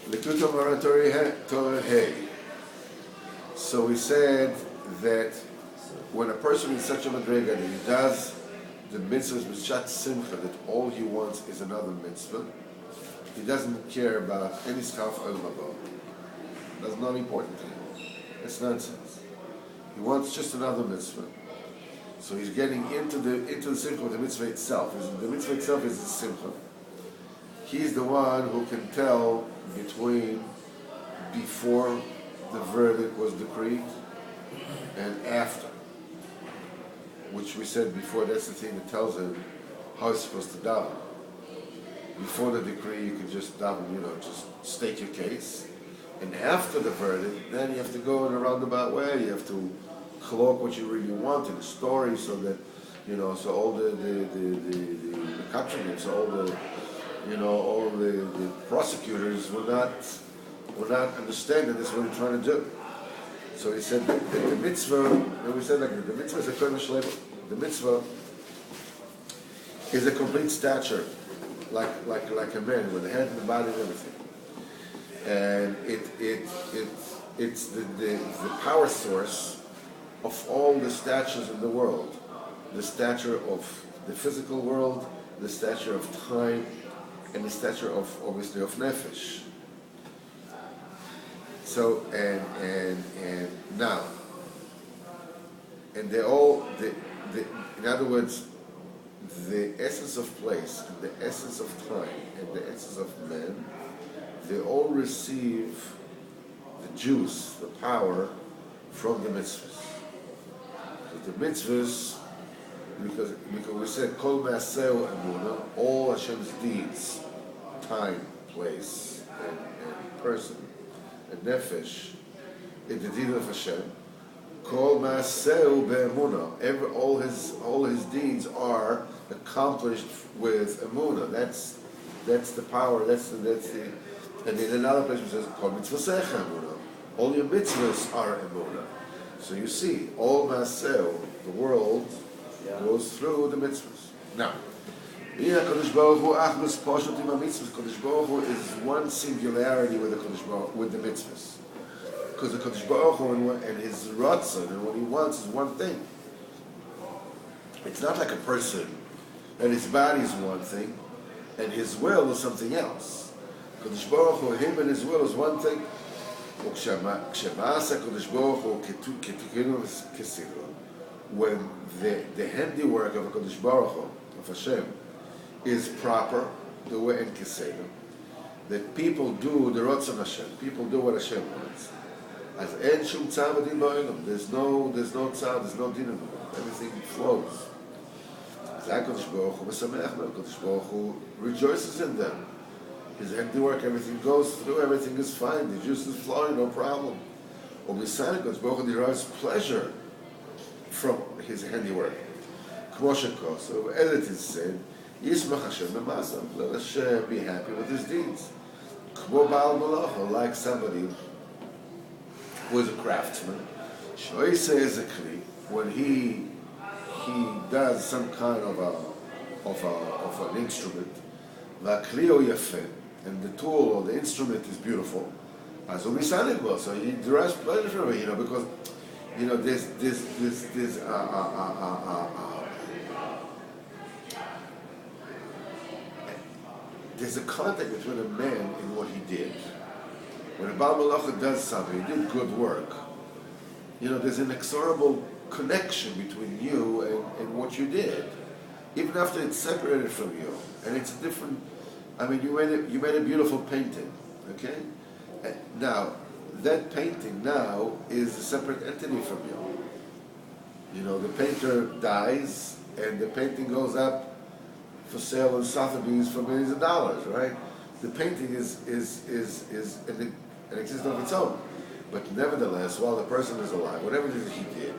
Likutei Moharan Torah Hey. So we said that when a person is such a madrega that he does the mitzvahs with such simcha that all he wants is another mitzvah, he doesn't care about any schaf oil haba. That's not important to him. It's nonsense. He wants just another mitzvah. So he's getting into the simcha of the mitzvah itself. The mitzvah itself is the simcha. He's the one who can tell between before the verdict was decreed and after, which we said before, that's the thing that tells him how he's supposed to daven. Before the decree, you can just daven, just state your case. And after the verdict, then you have to go in a roundabout way. You have to cloak what you really want in a story, so that so all the contributors, all the prosecutors will not understand that this is what you're trying to do. So he said that the mitzvah, and we said like the mitzvah is a kodesh level. The mitzvah is a complete stature, like a man with the head and the body and everything. And it's the power source of all the statures in the world. The stature of the physical world, the stature of time, and the stature of obviously of nefesh. So and now, and they all in other words, the essence of place, and the essence of time, and the essence of man, they all receive the juice, the power from the mitzvahs. So the mitzvahs, because we said kol ma'aseu emunah, all Hashem's deeds, time, place, and person, and nefesh, in the deed of Hashem. Kol ma'aseu be'emunah. All his deeds are accomplished with emunah. That's the power. That's the. And in another place it says kol mitzvosecha emunah. All your mitzvahs are emunah. So you see, all ma'aseu, the world goes through the mitzvahs. Now, Kodesh Baruch Hu Achdus Pashut Im HaMitzvahs. Kodesh Baruch Hu is one singularity with the mitzvahs. Because the Kodesh Baruch Hu and his ratzon and what he wants is one thing. It's not like a person, and his body is one thing, and his will is something else. Kodesh Baruch Hu, him and his will is one thing. When the handiwork of Kodesh Baruch Hu, of Hashem, is proper, the way in Kiseda, that people do the Ratzon Hashem, people do what Hashem wants. As en shum tzav v'din ba'olam, there's no tzav, there's no din in the world. Everything flows. Kodesh Baruch Hu v'sameach b'hem. Kodesh Baruch Hu rejoices in them. His handiwork, everything goes through, everything is fine, the juice is flowing, no problem. Or beside Kodesh Baruch Hu derives pleasure from his handiwork. Kmosheko, so as it is said, Yismach Hashem b'masav, let Hashem be happy with his deeds. Kmo ba'al malacha, like somebody who is a craftsman. Shoise is a kli, when he does some kind of an instrument. Va'kli o yafeh, and the tool or the instrument is beautiful. As umisanik, so he derives pleasure from it, because there's a contact between a man and what he did. When a Baal Malacha does something, he did good work. There's an inexorable connection between you and what you did, even after it's separated from you, and it's a different. You made a beautiful painting, okay? Now, that painting now is a separate entity from you. The painter dies, and the painting goes up for sale in Sotheby's for millions of dollars, right? The painting is an existence of its own. But nevertheless, while the person is alive, whatever it is he did,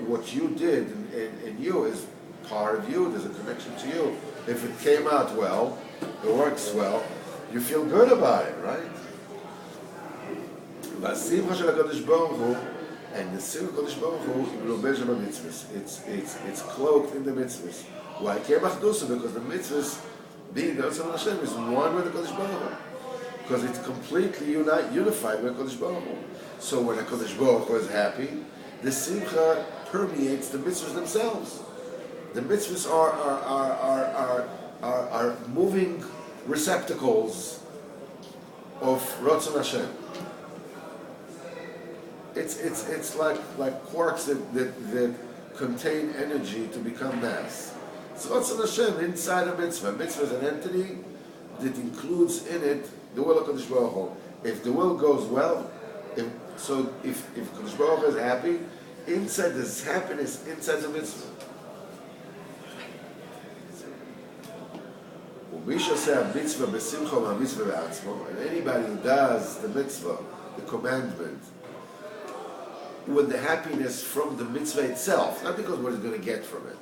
what you did and you is part of you. There's a connection to you. If it came out well, it works well, you feel good about it, right? And the Simcha Kodesh Baruch Hu, it's cloaked in the mitzvahs. Why? Because the mitzvahs, being the Ratzon Hashem, is one with the Kodesh Baruch Hu. because it's completely unified with HaKadosh Baruch Hu. So when HaKadosh Baruch Hu is happy, the simcha permeates the mitzvahs themselves. The mitzvahs are moving receptacles of Ratzon Hashem. It's like quarks that contain energy to become mass. It's Ratzon Hashem inside a mitzvah. Mitzvah is an entity that includes in it the will of Kadosh Baruch Hu. If the will goes well, if Kadosh Baruch Hu is happy, inside there's happiness inside the mitzvah. And anybody who does the mitzvah, the commandment, with the happiness from the mitzvah itself, not because what he's going to get from it,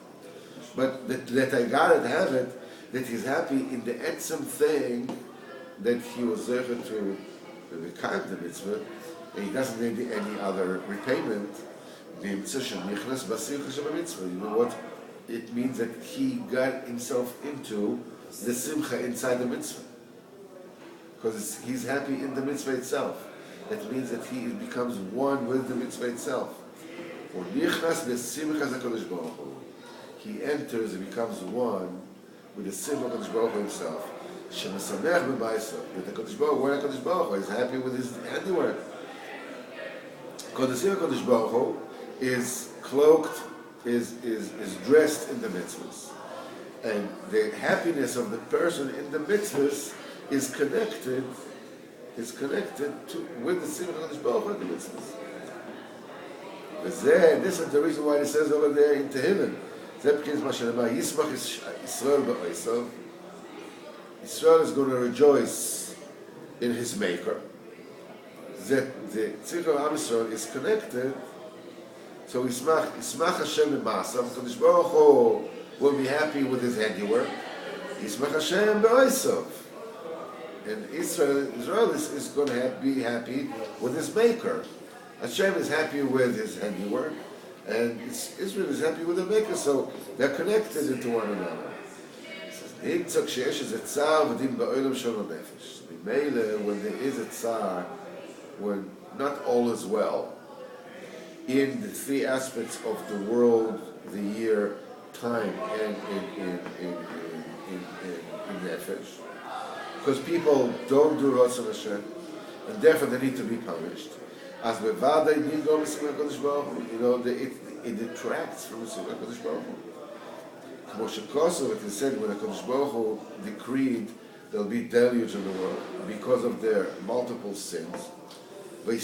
but that I gotta have it, that he's happy in the etzem thing that he was there to become the mitzvah, and he doesn't need any other repayment. You know what it means? That he got himself into the simcha inside the mitzvah, because he's happy in the mitzvah itself. That means that he becomes one with the mitzvah itself. He enters and becomes one with the simcha of HaKadosh Baruch Hu himself. That the Kadosh Baruch Hu is happy with his handiwork. Because the simcha of HaKadosh Baruch Hu is cloaked, is dressed in the mitzvahs. And the happiness of the person in the mitzvahs is connected with the simcha of HaKadosh Baruch Hu in the mitzvahs. This is the reason why it says over there in Tehillim, Israel is going to rejoice in his maker. That the tzivah of Am Yisrael is connected. So Yismach Hashem b'masav. Kadosh Baruch Hu will be happy with his handiwork. Yismach Hashem b'oisav. And Israel is going to be happy with his maker. Hashem is happy with his handiwork, and Israel is happy with the maker. So they're connected into one another. When there is a tsar, when not all is well, in the three aspects of the world, the year, time, and in nefesh, because people don't do Ratzon Hashem, and therefore they need to be punished. As bevada need go Simcha Kadosh Baruch Hu, it detracts from Simcha Kadosh Baruch Hu. It is said when HaKadosh Baruch Hu decreed there'll be deluge in the world because of their multiple sins. That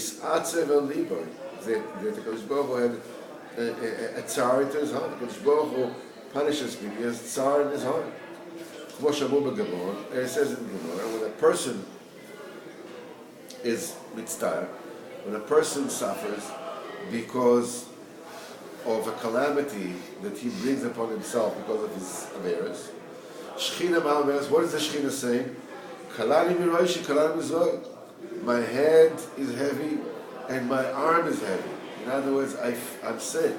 the HaKadosh Baruch Hu had a tsar into his heart. HaKadosh Baruch Hu punishes people. He has tsar in his heart. And it says in Gemara, when a person is mitzvah, when a person suffers because of a calamity that he brings upon himself because of his averos, Shechina Ma'averos, what is the Shechina saying? Kalani miroishi, kalani mizroi. My head is heavy and my arm is heavy. In other words, I'm sick.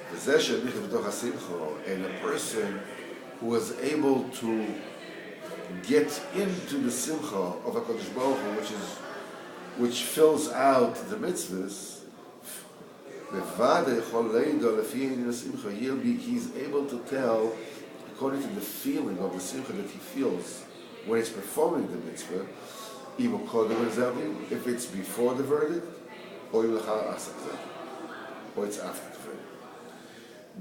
And a person who was able to get into the simcha of HaKadosh Baruch Hu, which fills out the mitzvahs, he's able to tell, according to the feeling of the simcha that he feels when he's performing the mitzvah, if it's before the verdict, or it's after the verdict.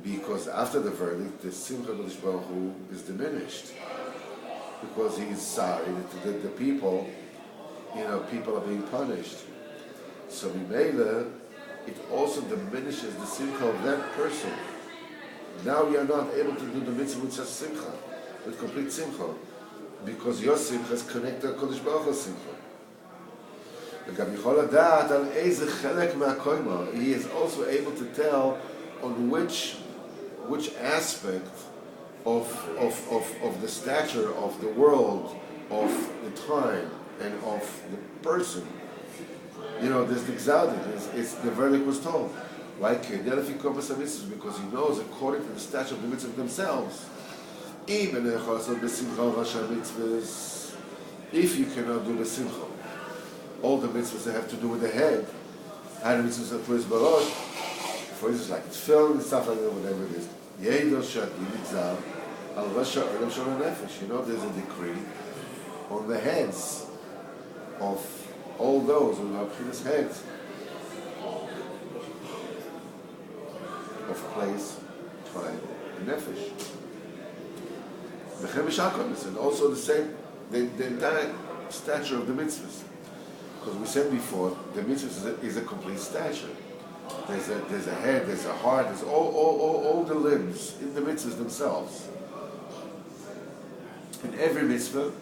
Because after the verdict, the simcha of HaKadosh Baruch Hu is diminished. Because he's sorry that the people, people are being punished. So Mimela, it also diminishes the simcha of that person. Now you are not able to do the mitzvah with such simcha, with complete simcha, because your simcha is connected to Kodesh Baruch Hu's simcha. He is also able to tell on which aspect of the stature of the world, of the time, and of the person. There's the exalted. The verdict was told. Why? Because he knows, according to the stature of the mitzvah themselves, Even if you cannot do the simcha, all the mitzvahs that have to do with the head, how the mitzvahs are towards barosh, for instance, like tefillin and stuff like that, whatever it is. Yehido shadi nigzal al rasha olam shel nefesh. You know, there's a decree on the heads of all those who are his heads of place, time, and nefesh. The Chemish HaKodesh, and also the same, the entire stature of the mitzvahs. Because we said before, the mitzvahs is a complete stature. There's a head, there's a heart, there's all the limbs in the mitzvahs themselves. And every mitzvah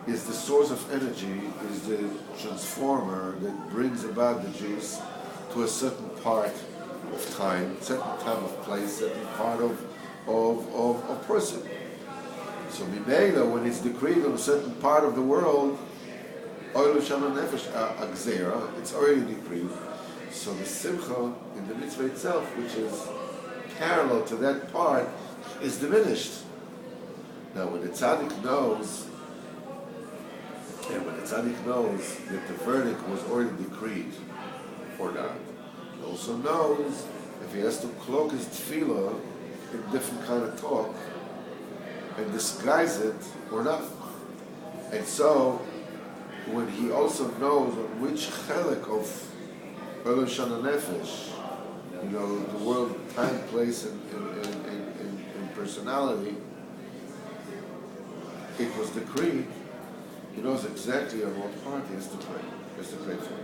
is the source of energy, is the transformer that brings about the Jews to a certain part of time, certain time of place, certain part of person. So Mimela, when it's decreed on a certain part of the world, Oil Shama Nefesh Agzera, it's already decreed. So the Simcha in the mitzvah itself, which is parallel to that part, is diminished. Now when the tzaddik knows, that the verdict was already decreed for that, he also knows if he has to cloak his tefillah in different kind of talk and disguise it or not. And so when he also knows on which chelik of Olam Shana Nefesh, you know, the world, time, place, and personality, it was decreed, he knows exactly on what part he has to pray for.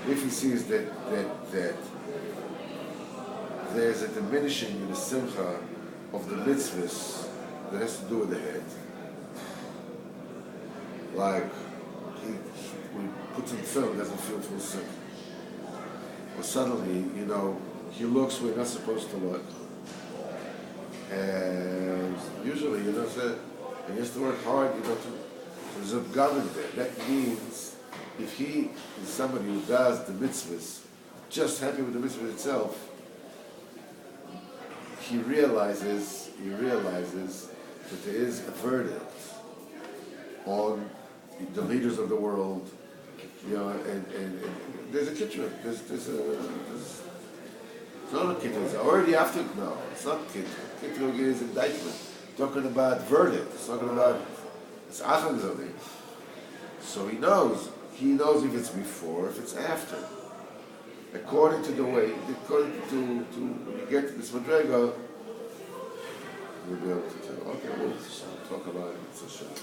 If he sees that there's a diminishing in the simcha of the mitzvahs that has to do with the head, like we put in film, doesn't feel full sick, or suddenly, you know, he looks where he's not supposed to look, and usually, you know, he has to work hard, you know, there's a government there. That means if he is somebody who does the mitzvahs, just happy with the mitzvah itself, he realizes that there is a verdict on the leaders of the world, you know, and there's a kitchen. It's not a kitchen. It's already after. No, it's not kitchen. Kitchen is indictment. Talking about verdict. It's talking about it's achang zodi. So he knows if it's before, if it's after. According to when you get to this madrega, we'll be able to tell. Okay, we'll talk about it. It's a shame.